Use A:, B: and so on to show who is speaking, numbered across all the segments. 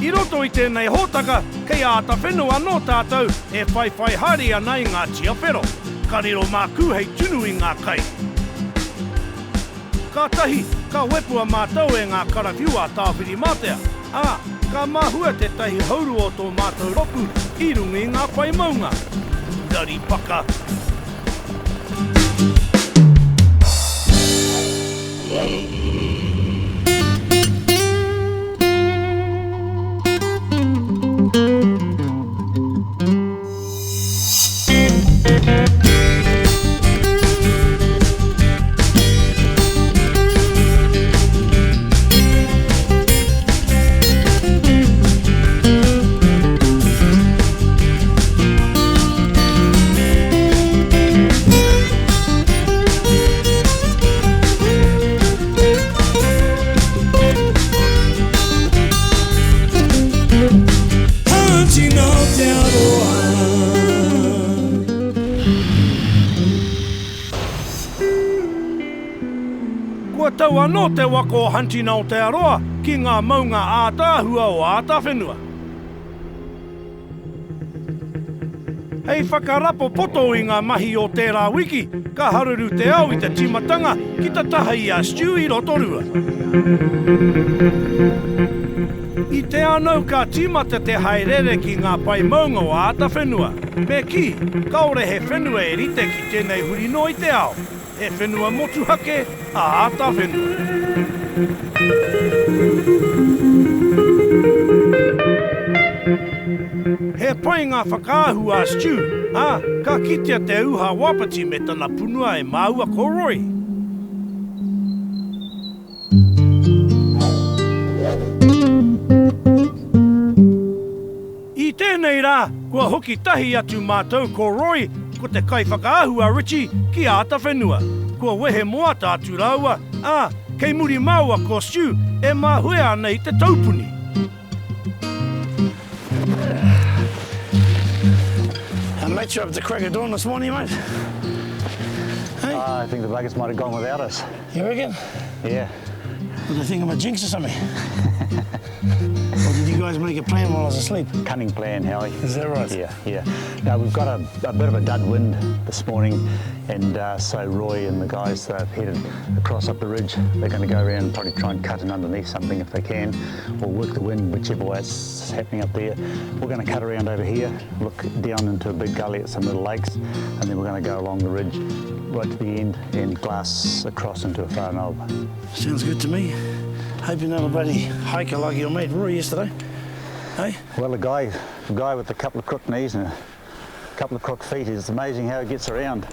A: I roto I tēnei hōtaka, kei Atawhenua no tātou e whai hari ana I ngā tiawhero. Ka riro māku hei tunu I ngā kai. Ka tahi, ka wepua mātou e ngā karawhiua tāwhiri mātea. Ka mahua te tahi hauru o tō mātou roku I rungi ngā whai maunga. Dari paka. Taua no te wako hanti na Aotearoa ki ngā maunga ātāhua o Atawhenua. Hei whakarapo poto I ngā mahi o tērā wiki, ka haruru te au I te timatanga ki ta taha I a stew I rotorua. I te anau ka timata te haerere ki ngā pai maunga o Atawhenua. Me ki, kaore he whenua e rite ki tēnei huri no I te ao. He whenua motuhake a Atawhenua. He pai ngā whakaahua a stew, ka kitea te uha Wapiti me tana punua e māua koroi. I tēnei rā, kua hoki tahi atu mātou koroi, ko te kai whakaahua Richie ki Atawhenua. Kua wehe moa tātu raua, kei muri maua ko stew e mahue ana I te taupuni.
B: I met you up at the crack of dawn this morning, mate. Hey?
C: I think the buggers might have gone without us.
B: You reckon?
C: Yeah.
B: What do you think I'm a jinx or something? Or did you guys make a plan while I was asleep?
C: Cunning plan, Howie.
B: Is that right?
C: Yeah. Now, we've got a bit of a dud wind this morning, and so Roy and the guys have headed across up the ridge. They're going to go around and probably try and cut in underneath something if they can, or work the wind, whichever way it's happening up there. We're going to cut around over here, look down into a big gully at some little lakes, and then we're going to go along the ridge right to the end and glass across into a whānau.
B: Sounds good to me. Hope you're not a bloody hiker like your mate Roy yesterday. Hey?
C: Well, the guy with a couple of crook knees and a couple of crook feet, it's amazing how he gets around.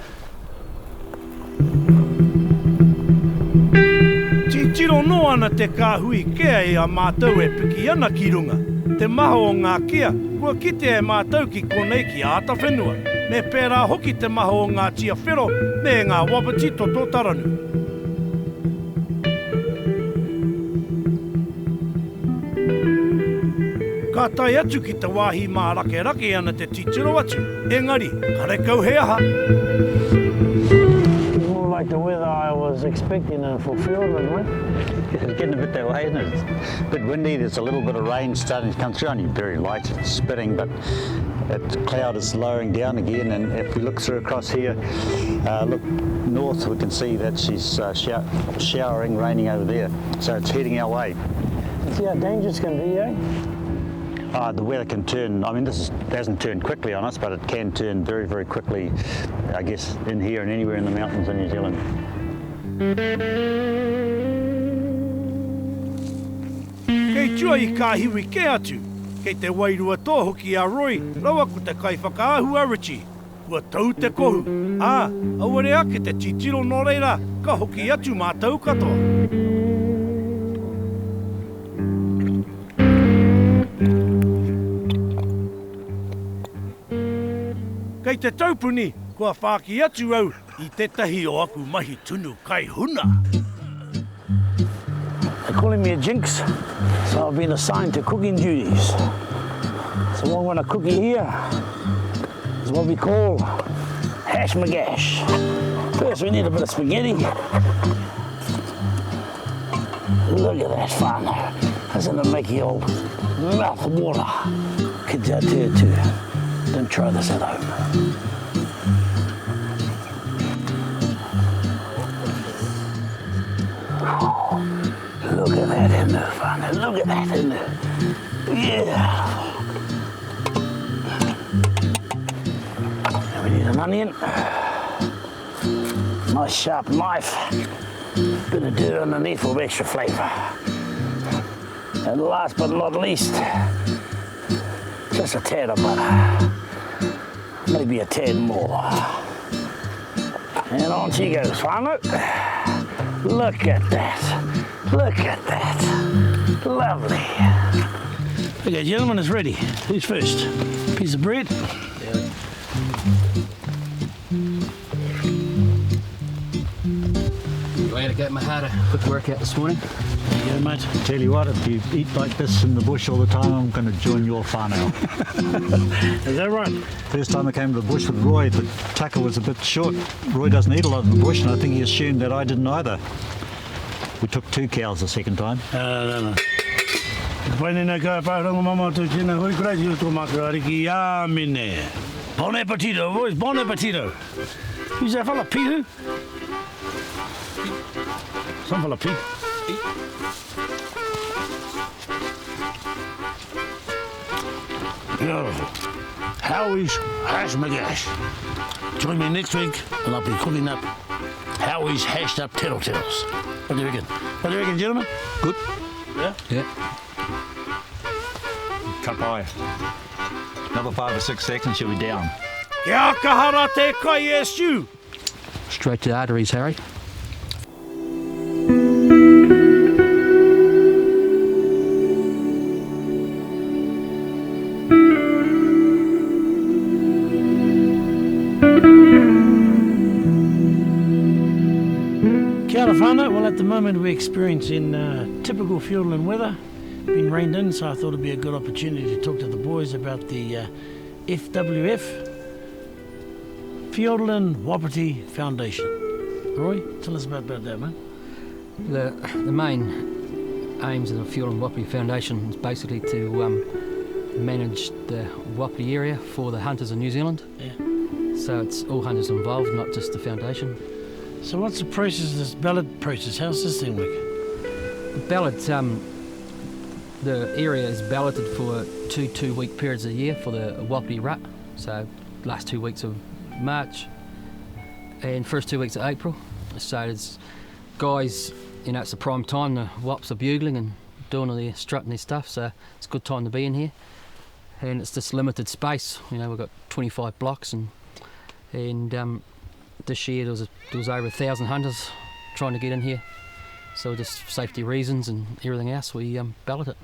A: Tiro no ana te kāhui kea E a mātou e piki ana ki runga. Te maho o ngā kia, kua kite e mātou ki konei ki Atawhenua. Me pērā hoki te maho o ngā tiawhero me ngā Wapiti to tō taranu. Ka tai atu ki te wāhi mā rake ana te titiro atu. Engari, ka rekau he aha.
B: More like the weather I was expecting for Fiordland, right?
C: It's getting a bit that way, isn't it? It's a bit windy, there's a little bit of rain starting to come through, only very light, it's spitting, but that cloud is lowering down again, and if we look through across here, look north, we can see that she's showering, raining over there, so it's heading our way.
B: See how dangerous it can be, eh?
C: The weather can turn, I mean this hasn't turned quickly on us, but it can turn very, very quickly, I guess, in here and anywhere in the mountains in New Zealand.
A: Kei tua I ka hiwi ke atu, kei te wairua tōhoki a Roy, rawa ko te kai whakaahua Richie. Kua tau te kohu, auare ake te titiro no reira, ka hoki atu mātou katoa. Kei te taupuni, kua whāki atu au I tetahi o aku mahi tunu kai huna.
B: They're calling me a jinx, so I've been assigned to cooking duties. So what I'm going to cook here is what we call hash magash. First we need a bit of spaghetti. Look at that fun. Doesn't it make your mouth water? Kids out there too. Don't try this at home. Look at that in there, Father. Look at that in there. Yeah. Now we need an onion. Nice sharp knife. Bit of dirt underneath for extra flavour. And last but not least, just a tad of butter. Maybe a tad more. And on she goes, Whānau. Look at that. Look at that. Lovely. Okay, gentlemen, it's ready. Who's first? Piece of bread?
D: Glad I got my had a quick workout this morning.
B: Yeah, mate.
C: Tell you what, if you eat like this in the bush all the time, I'm going to join your whānau.
B: Is that right?
C: First time I came to the bush with Roy, the tucker was a bit short. Roy doesn't eat a lot in the bush, and I think he assumed that I didn't either. We took 2 cows the second time.
B: No. Bon appetito, boys, bon appetito. Who's that fella, Pete who? Some fella, Pete. Beautiful. Howie's hash magash. Join me next week and I'll be cooking up Howie's hashed up tattletales. What do you reckon? What do you reckon, gentlemen?
C: Good.
B: Yeah?
D: Yeah.
C: Cut by. Another 5 or 6 seconds, she'll be down.
A: Kia kahara te kai e stew.
D: Straight to the arteries, Harry.
B: Kia ora whānau. Well, at the moment we're experiencing typical Fiordland weather. Been rained in, so I thought it'd be a good opportunity to talk to the boys about the FWF, Fiordland Wapiti Foundation. Roy, tell us about that, man.
D: The main aims of the Fiordland Wapiti Foundation is basically to manage the Wapiti area for the hunters of New Zealand.
B: Yeah.
D: So it's all hunters involved, not just the foundation.
B: So what's the process, this ballot process? How's this thing work?
D: Ballot, the area is balloted for 2 2-week periods a year for the Wapiti rut. So last 2 weeks of March and first 2 weeks of April. So it's guys, you know, it's the prime time, the wops are bugling and doing all their strutting their stuff, so it's a good time to be in here. And it's just limited space, you know, we've got 25 blocks and this year there was over 1,000 hunters trying to get in here. So just for safety reasons and everything else, we ballot it.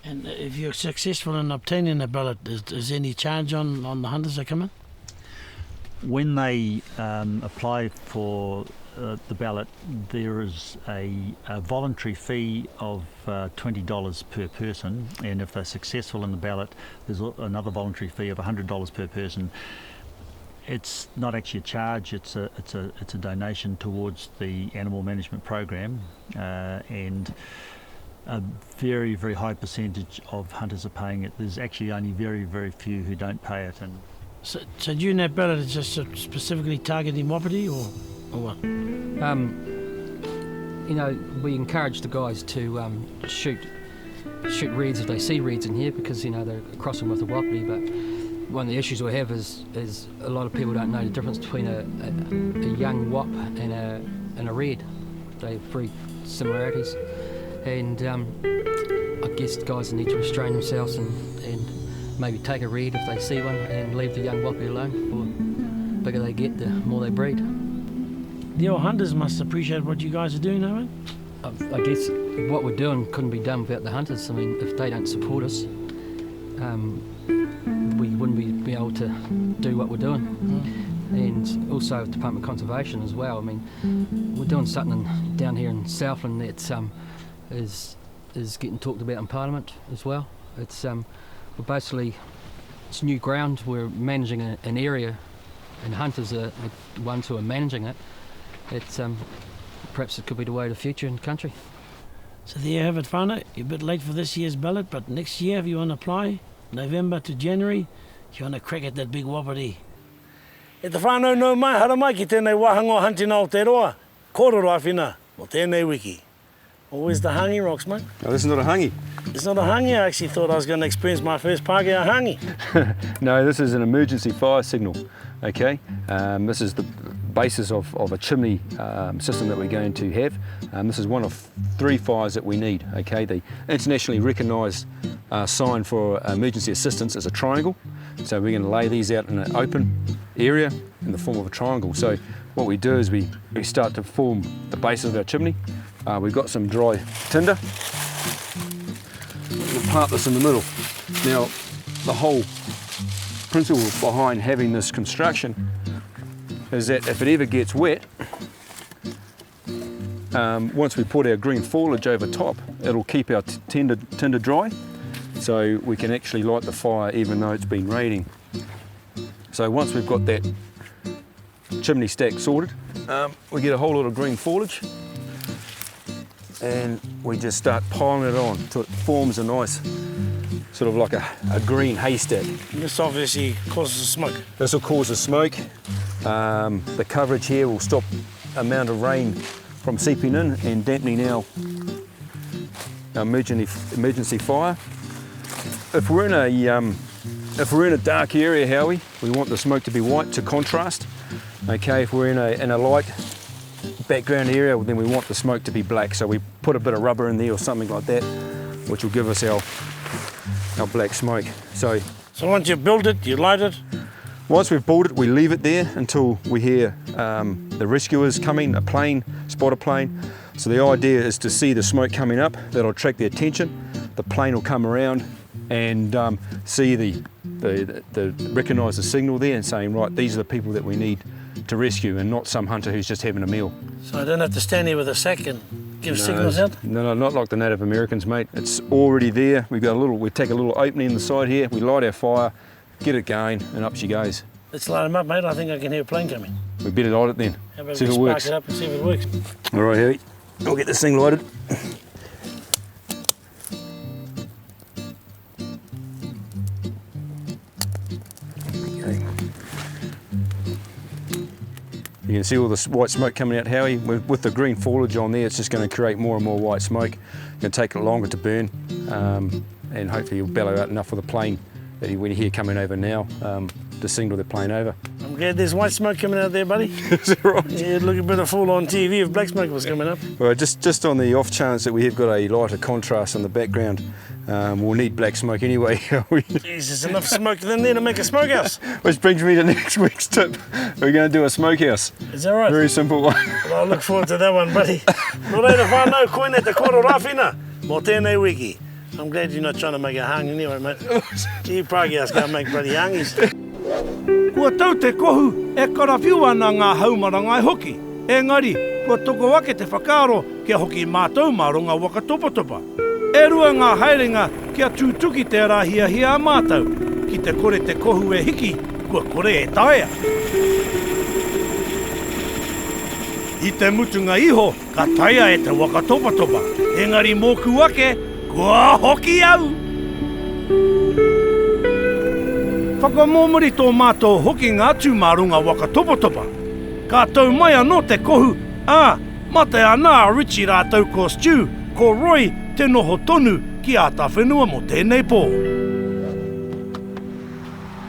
B: And if you're successful in obtaining a ballot, is any charge on the hunters that come in?
C: When they apply for the ballot, there is a voluntary fee of $20 per person, and if they're successful in the ballot, there's another voluntary fee of $100 per person. It's not actually a charge; it's a donation towards the animal management program, and a very, very high percentage of hunters are paying it. There's actually only very, very few who don't pay it. And
B: So during that ballot, it's just specifically targeting Wapiti or what?
D: You know, we encourage the guys to shoot reeds if they see reeds in here, because you know they're crossing with the Wapiti. But one of the issues we have is a lot of people don't know the difference between a young wap and a red. They have very similarities, and I guess guys need to restrain themselves and maybe take a red if they see one and leave the young wapiti alone. The bigger they get, the more they breed.
B: The old hunters must appreciate what you guys are doing, though, mate?
D: I guess what we're doing couldn't be done without the hunters. I mean, if they don't support us, we wouldn't be able to do what we're doing. And also Department of Conservation as well. I mean, we're doing something down here in Southland that is getting talked about in Parliament as well. It's we're basically, it's new ground. We're managing an area, and hunters are the ones who are managing it. It's perhaps it could be the way of the future in the country.
B: So there you have it, whānau. You're a bit late for this year's ballot, but next year, if you want to apply, November to January, you want to crack at that big Wapiti. E te whānau nau mai, hara mai ki tēnei wāhanga hanti nā Aotearoa. Kōrero awhina, mo tēnei wiki. Oh, where's the hangi rocks, mate?
E: No, this is not a hangi.
B: It's not a hangi. I actually thought I was going to experience my first Pākehā hangi.
E: No, this is an emergency fire signal, okay? This is the basis of a chimney system that we're going to have. This is one of 3 fires that we need, okay? The internationally recognised sign for emergency assistance is a triangle. So we're going to lay these out in an open area in the form of a triangle. So what we do is we start to form the base of our chimney. We've got some dry tinder. We'll plant this in the middle. Now, the whole principle behind having this construction is that if it ever gets wet, once we put our green foliage over top, it'll keep our tinder dry, so we can actually light the fire even though it's been raining. So once we've got that chimney stack sorted, we get a whole lot of green foliage, and we just start piling it on till it forms a nice, sort of like a green haystack.
B: This obviously causes smoke.
E: This will cause the smoke. The coverage here will stop the amount of rain from seeping in and dampening our emergency fire. If we're in a dark area, Howie, we want the smoke to be white to contrast. Okay, if we're in a light background area, then we want the smoke to be black. So we put a bit of rubber in there or something like that, which will give us our black smoke. So
B: once you build it, you light it.
E: Once we've built it, we leave it there until we hear the rescuers coming, spot a plane. So the idea is to see the smoke coming up, that'll attract their attention. The plane will come around and see recognise the signal there and saying, right, these are the people that we need to rescue, and not some hunter who's just having a meal.
B: So I don't have to stand here with a sack and give signals out?
E: No, not like the Native Americans, mate. It's already there. We take a little opening in the side here, we light our fire, get it going, and up she goes.
B: Let's light them up, mate. I think I can hear a plane coming.
E: We better light it then.
B: How about
E: See if it works.
B: Spark it up and see if it works.
E: All right, Howie. I'll get this thing lighted. Okay. You can see all this white smoke coming out, Howie. With the green foliage on there, it's just going to create more and more white smoke. It's going to take it longer to burn, and hopefully you'll bellow out enough for the plane that when you hear coming over now, to signal the plane over.
B: I'm glad there's white smoke coming out there, buddy.
E: Is that right?
B: Yeah, it'd look a bit of fool on TV if black smoke was coming up.
E: Well, just on the off chance that we have got a lighter contrast in the background, we'll need black smoke anyway.
B: Jeez, there's enough smoke in there to make a smokehouse.
E: Which brings me to next week's tip. We're going to do a smokehouse.
B: Is that right?
E: Very simple one.
B: Well, I look forward to that one, buddy. No reira whānau, koine te koro rawhina, mō tēnei wiki. I'm glad you're not trying to make a hang anyway, mate. You Pākehās can't make bloody hangis.
A: Kua tau te kohu e karawhiu ana ngā haumarangai hoki. Engari, kua toko wake te whakaaro kia hoki mātou māronga waka topa. E rua ngā haerenga kia tūtuki te rahia a mātou. Ki te kore te kohu e hiki, kua kore e taea. I te mutunga iho, ka taia e te waka topa. Engari mōku wake, kua hoki au. Whakamomori tō mātou hoki ngā tūmarunga waka topa. Ka tau mai anō te kohu, mate ana a Richie rātou ko Stu, ko Roy, te noho tonu ki Atawhenua mo tēnei pō.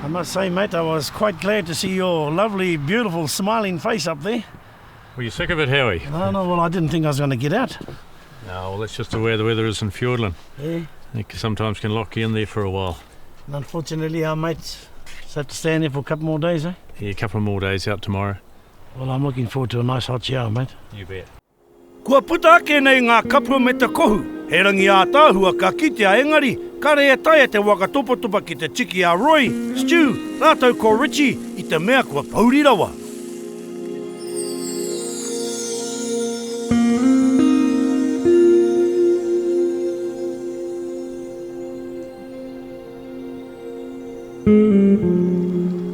B: I must say, mate, I was quite glad to see your lovely, beautiful, smiling face up there.
F: Were you sick of it, Howie?
B: No, well, I didn't think I was going to get out.
F: No, well, that's just the way the weather is in Fiordland.
B: Yeah.
F: It sometimes can lock you in there for a while.
B: And unfortunately, our mates have to stand there for a couple more days, eh?
F: Yeah, a couple of more days out tomorrow.
B: Well, I'm looking forward to a nice hot shower, mate.
F: You bet.
A: Kua puta ake nei ngā kapua me te kohu. He rangi a tāhua ka kitea engari, kare e taia te waka topa ki te tiki a Roy, Stu, rātou ko Richie, I te mea kua paurirawa.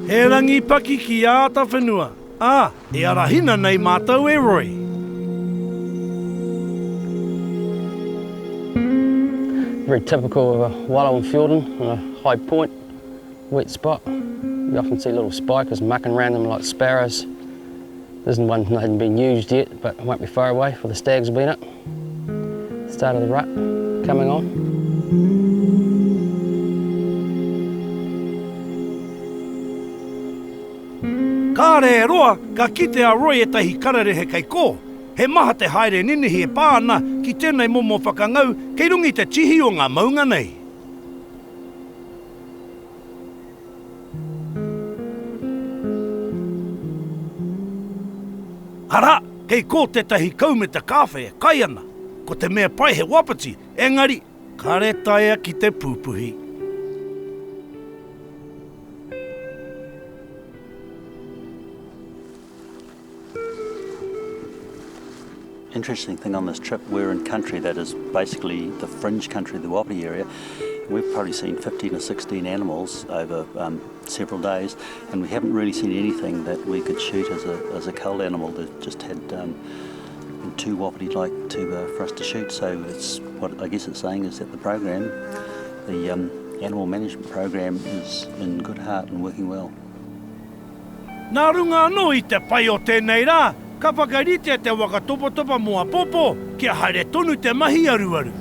A: He rangi paki ki Atawhenua. E arahina nei mātou e Roy.
G: very typical of a wallow in Fiordland on a high point, wet spot. You often see little spikers mucking around them like sparrows. This isn't one that hasn't been used yet, but it won't be far away for the stags have been up. Start of the rut coming on.
A: Ka re roa, ka kite a roi e tahi kararehe kei ko. He maha te haere ninihi e pāna ki tēnei momo whakangau kei rungi te tihi o ngā maunga nei. Ara, kei ko te tahi kau me te kawhe e kai ana. Ko te mea pai he Wapiti, engari, ka re taia ki te pūpuhi.
H: Interesting thing on this trip, we're in country that is basically the fringe country of the Wapiti area. We've probably seen 15 or 16 animals over several days, and we haven't really seen anything that we could shoot as a cull animal. They've just had two Wapiti for us to shoot. So it's what I guess it's saying is that the program, the animal management program, is in good heart and working well.
A: Nā runga anō I te pai o tēnei rā, ka whakarite te wakatopa moa popo kia haere tonu te mahi aruaru.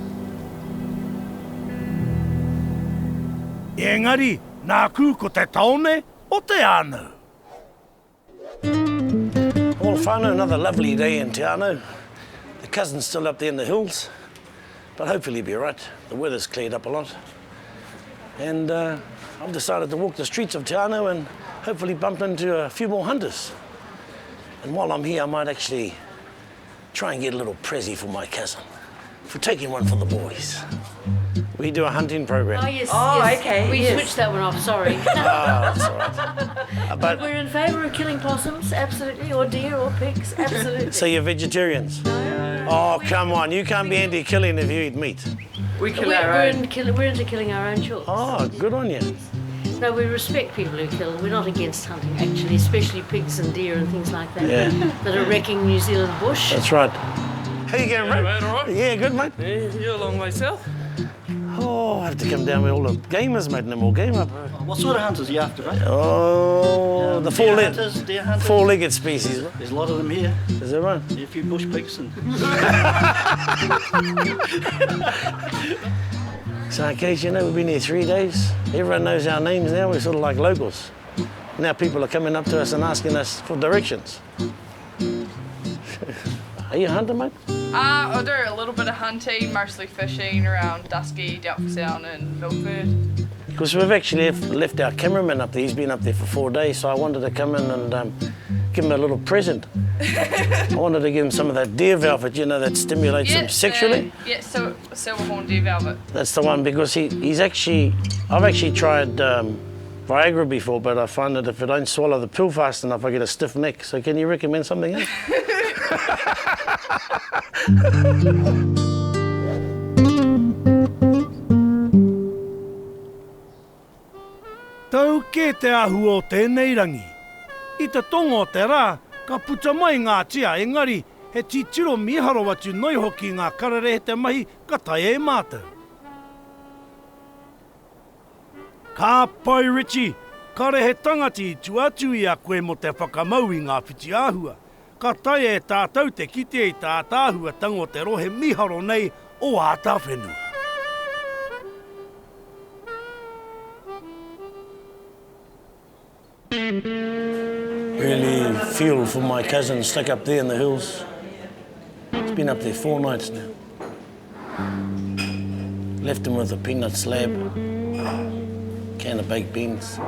A: Engari, nā kū ko te taone o te ānau.
B: Well, whānau, another lovely day in Te Anau. The cousin's still up there in the hills, but hopefully he'll be all right. The weather's cleared up a lot. And I've decided to walk the streets of Te Anau and hopefully bump into a few more hunters. And while I'm here, I might actually try and get a little prezi for my cousin, for taking one for the boys. We do a hunting program.
I: Oh, yes.
J: Oh,
I: yes.
J: okay,
I: We
J: yes.
I: switched that one off, sorry.
B: Oh, that's all right. But
I: We're in favour of killing possums, absolutely, or deer or pigs, absolutely.
B: so you're vegetarians? Oh, come on, you can't be anti-killing if you eat meat.
J: We kill
I: we're,
J: our
I: we're,
J: own.
I: we're into killing our own children.
B: Oh, good on you.
I: No, we respect people who kill. We're not against hunting, actually, especially pigs and deer and things like that.
B: Yeah.
I: That are wrecking New Zealand bush.
B: That's right. How you going, mate?
J: All right.
B: Yeah, good, mate.
J: Yeah, you're a long way south.
B: Oh, I have to come down with all the gamers, mate, no more game up.
K: What sort of hunters are you after, mate?
B: Oh, the
K: Deer hunters.
B: four-legged species.
K: There's a lot of them here.
B: Is that right?
K: Yeah, a few bush pigs and...
B: So in case you know, we've been here 3 days. Everyone knows our names now. We're sort of like locals. Now people are coming up to us and asking us for directions. Are you a hunter, mate?
L: I do a little bit of hunting, mostly fishing around Dusky, Delphi Sound and Milford.
B: Because we've actually left our cameraman up there. He's been up there for 4 days, so I wanted to come in and give him a little present. I wanted to give him some of that deer velvet, you know, that stimulates him sexually.
L: So silverhorn deer velvet.
B: That's the one, because I've actually tried Viagra before, but I find that if I don't swallow the pill fast enough, I get a stiff neck. So can you recommend something else?
A: Tau ke te ahu o tēnei rangi. I te tonga o te rā, ka puta mai ngā tia, engari he titiro miharo atu noi hoki ngā kararehe te mahi ka tai e mātou. Ka pai Richie, kare he tangati I tuatu I a koe mo te whakamau I ngā whiti āhua. Ka tai e tātou te kite I tā tāhua tango te rohe miharo nei o Atawhenua.
B: Really feel for my cousin stuck up there in the hills. He's been up there 4 nights now. Left him with a peanut slab, can of baked beans,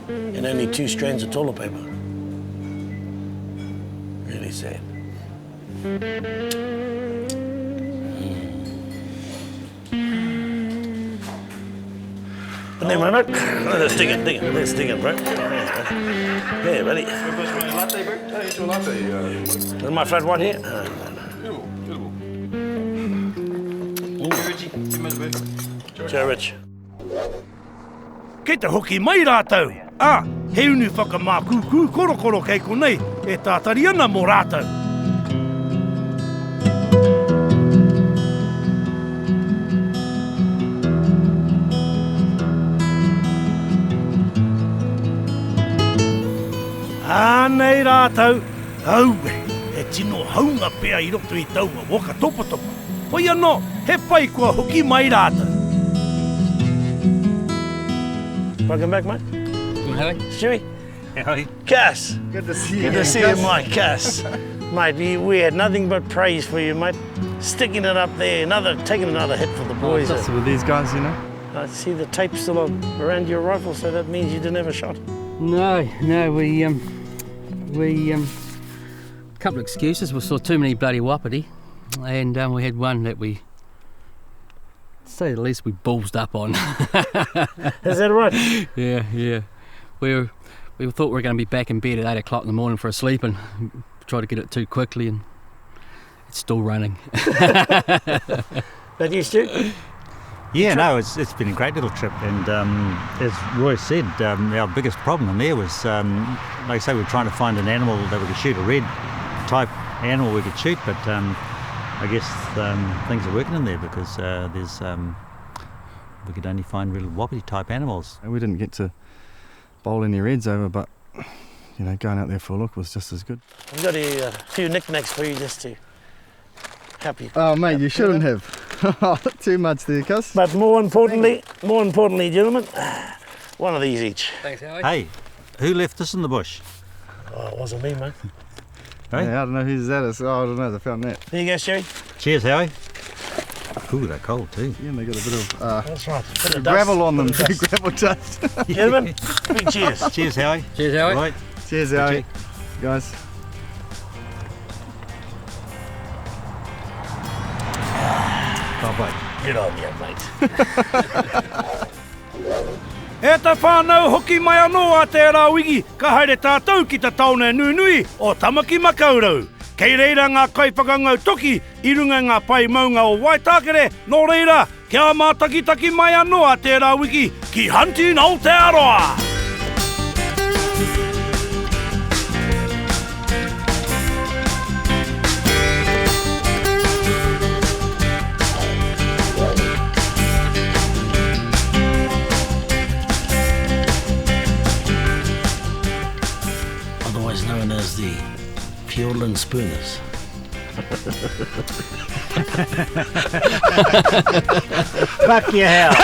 B: and only 2 strands of toilet paper. Really sad. But never mind, mate. Let's dig it, bro. Yeah, buddy.
K: Latte, bro? Turn into a latte.
B: Is my flat white here? Joe Rich.
A: Kei te hoki mai rātou. He unu whakamākūkū korokoro kei konei e tātari ana mō rātou. Ānei rātou, auwe, e tino haunga pea I roto I taunga waka topa. Hoi anō, he pai kua hoki mai rātou.
B: Welcome back, mate.
D: Howie?
B: Stewie?
K: Howie.
B: Cass.
K: Good to see you.
B: Good to see you, Mike. Cass. Mate, we had nothing but praise for you, mate. Sticking it up there, taking another hit for the boys.
M: Just with these guys, you know.
B: I see the tape still around your rifle, so that means you didn't have a shot.
D: No, we couple of excuses. We saw too many bloody wapiti, and we had one that we, to say the least, we ballsed up on.
B: Is that right?
D: Yeah. We thought we were going to be back in bed at 8 o'clock in the morning for a sleep, and tried to get it too quickly, and it's still running.
B: That you, Stu?
C: Yeah, no, it's been a great little trip, and as Roy said, our biggest problem in there was, like I say, we were trying to find an animal that we could shoot, a red type animal we could shoot, but I guess things are working in there because we could only find real wapiti type animals.
M: We didn't get to bowl any reds over, but you know, going out there for a look was just as good.
B: I've got a few knickknacks for you just to help you.
M: Oh mate, you shouldn't have. Too much there, cuz.
B: But more importantly, gentlemen, one of these each.
D: Thanks, Howie.
C: Hey, who left this in the bush?
B: Oh, it wasn't me, mate.
C: Hey?
M: Yeah, I don't know whose that is. Oh, I don't know, I found that.
B: There you go, Sherry.
C: Cheers, Howie. Ooh, they're cold too.
M: Yeah, and they got a bit of
B: That's right. Bit of
M: gravel
B: dust.
M: on them,
B: Bit of
M: big
B: dust.
M: gravel dust.
B: Gentlemen, big cheers.
C: Cheers, Howie.
D: Cheers, Howie.
C: Right.
M: Cheers, Howie. Guys.
C: Bye-bye.
B: Good on you, mate.
A: E ta whānau hoki mai anō a tērā wigi, ka haere tātou ki ta taone nui o Tamaki Makaurau. Kei reira ngā kaipakangau toki, I runga ngā pai maunga o Waitakere, nō reira, kia mātakitaki mai anō a tērā wigi, ki Hunting Aotearoa.
B: Otherwise known as the Fiordland Spooners.
C: Fuck your house.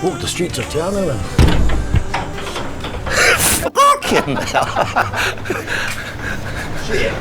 B: Walk the streets of Aotearoa and... Fucking hell. Shit.